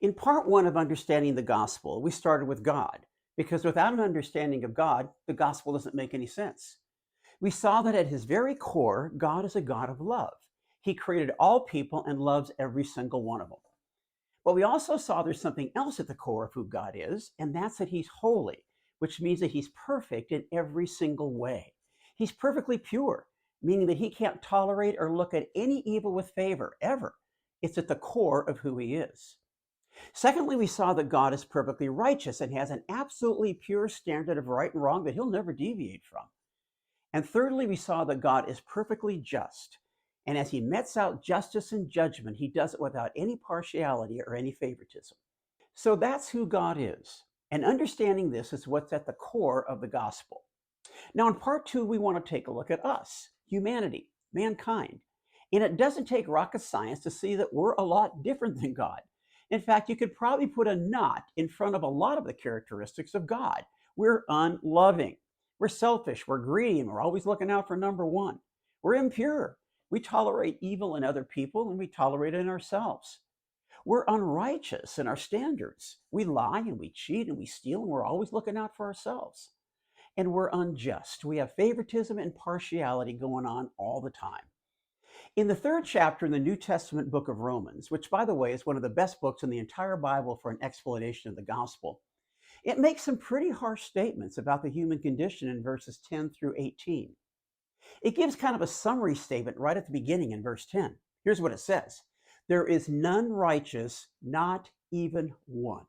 In part one of understanding the gospel, we started with God, because without an understanding of God, the gospel doesn't make any sense. We saw that at his very core, God is a God of love. He created all people and loves every single one of them. But we also saw there's something else at the core of who God is, and that's that he's holy, which means that he's perfect in every single way. He's perfectly pure, meaning that he can't tolerate or look at any evil with favor, ever. It's at the core of who he is. Secondly, we saw that God is perfectly righteous and has an absolutely pure standard of right and wrong that he'll never deviate from. And thirdly, we saw that God is perfectly just. And as he metes out justice and judgment, he does it without any partiality or any favoritism. So that's who God is. And understanding this is what's at the core of the gospel. Now, in part two, we want to take a look at us, humanity, mankind. And it doesn't take rocket science to see that we're a lot different than God. In fact, you could probably put a not in front of a lot of the characteristics of God. We're unloving. We're selfish. We're greedy. And we're always looking out for number one. We're impure. We tolerate evil in other people and we tolerate it in ourselves. We're unrighteous in our standards. We lie and we cheat and we steal and we're always looking out for ourselves. And we're unjust. We have favoritism and partiality going on all the time. In the third chapter in the New Testament book of Romans, which, by the way, is one of the best books in the entire Bible for an explanation of the gospel, it makes some pretty harsh statements about the human condition in verses 10 through 18. It gives kind of a summary statement right at the beginning in verse 10. Here's what it says: "There is none righteous, not even one."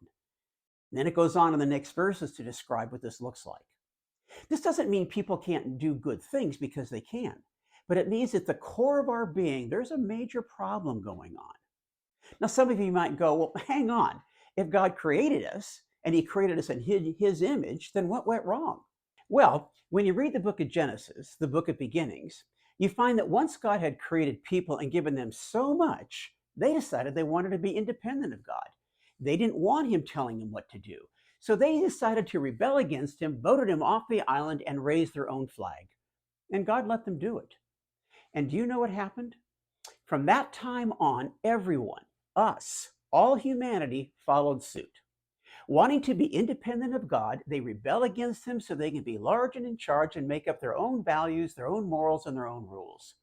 And then it goes on in the next verses to describe what this looks like. This doesn't mean people can't do good things, because they can, but it means at the core of our being, there's a major problem going on. Now, some of you might go, well, hang on. If God created us and he created us in his image, then what went wrong? Well, when you read the book of Genesis, the book of beginnings, you find that once God had created people and given them so much, they decided they wanted to be independent of God. They didn't want him telling them what to do. So they decided to rebel against him, voted him off the island, and raised their own flag. And God let them do it. And do you know what happened? From that time on, everyone, us, all humanity, followed suit. Wanting to be independent of God, they rebel against him so they can be large and in charge and make up their own values, their own morals, and their own rules.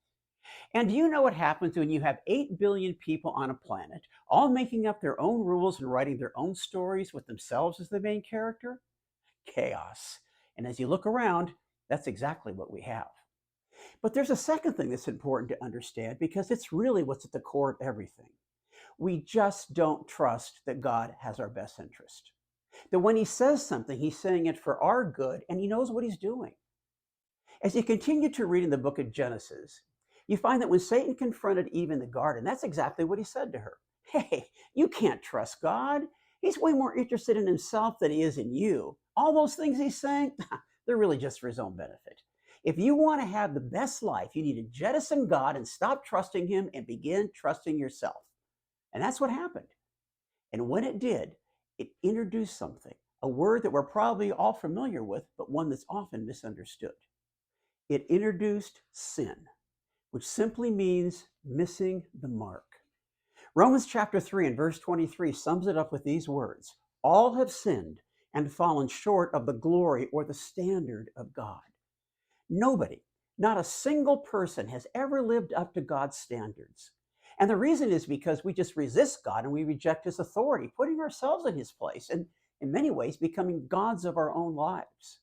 And do you know what happens when you have 8 billion people on a planet, all making up their own rules and writing their own stories with themselves as the main character? Chaos. And as you look around, that's exactly what we have. But there's a second thing that's important to understand, because it's really what's at the core of everything. We just don't trust that God has our best interest. That when he says something, he's saying it for our good and he knows what he's doing. As you continue to read in the book of Genesis, you find that when Satan confronted Eve in the garden, that's exactly what he said to her. Hey, you can't trust God. He's way more interested in himself than he is in you. All those things he's saying, they're really just for his own benefit. If you want to have the best life, you need to jettison God and stop trusting him and begin trusting yourself. And that's what happened. And when it did, it introduced something, a word that we're probably all familiar with, but one that's often misunderstood. It introduced sin, which simply means missing the mark. Romans chapter 3 and verse 23 sums it up with these words: "All have sinned and fallen short of the glory or the standard of God." Nobody, not a single person, has ever lived up to God's standards. And the reason is because we just resist God and we reject his authority, putting ourselves in his place and, in many ways, becoming gods of our own lives.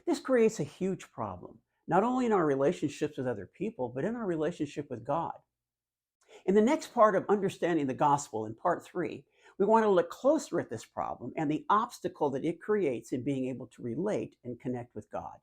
This creates a huge problem, not only in our relationships with other people, but in our relationship with God. In the next part of understanding the gospel, in part 3, we want to look closer at this problem and the obstacle that it creates in being able to relate and connect with God.